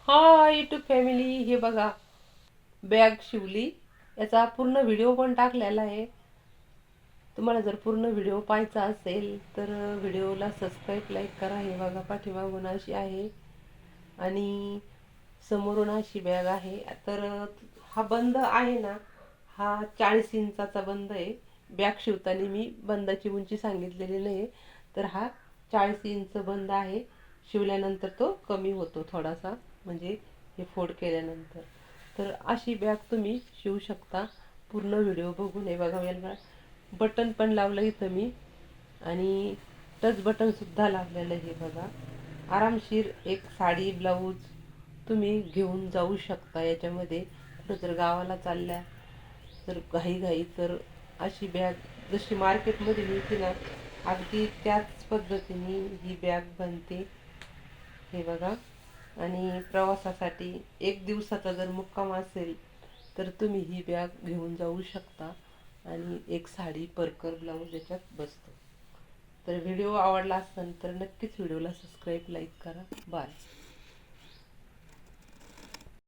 Hi YouTube family, हे बघा bag शिवली. याचा पूर्ण व्हिडिओ पण टाकलेला आहे. तुम्हाला जर पूर्ण व्हिडिओ पाहायचा असेल तर व्हिडिओला सबस्क्राईब लाईक करा. हे बघा पाठीमागून अशी आहे आणि समोरून अशी बॅग आहे. तर हा बंद आहे ना, हा 40 इंचाचा बंद आहे. बॅग शिवताना मी बंदाची उंची सांगितलेली नाही, तर हा 40 इंच बंद आहे. शिवल्यानंतर तो कमी होतो थोडासा, म्हणजे हे फोल्ड केल्यानंतर. तर अशी बॅग तुम्ही शिवू शकता पूर्ण व्हिडिओ बघून. हे बघा, याला बटन पण लावलं इथं मी, आणि टच बटन सुद्धा लावलेलं आहे. बघा, आरामशीर एक साडी ब्लाऊज तुम्ही घेऊन जाऊ शकता याच्यामध्ये. कुठं जर गावाला चालल्या तर घाई तर अशी बॅग जशी मार्केटमध्ये मिळते ना, अगदी त्याच पद्धतीने ही बॅग बनते. हे बघा, आणि प्रवासासाठी एक दिवसाचा जर मुक्काम असेल तर तुम्ही ही बॅग घेऊन जाऊ शकता, आणि एक साडी परकर ब्लाऊज याच्यात बसतो. तर व्हिडिओ आवडला असेल तर नक्कीच व्हिडिओला सबस्क्राईब लाईक करा. बाय.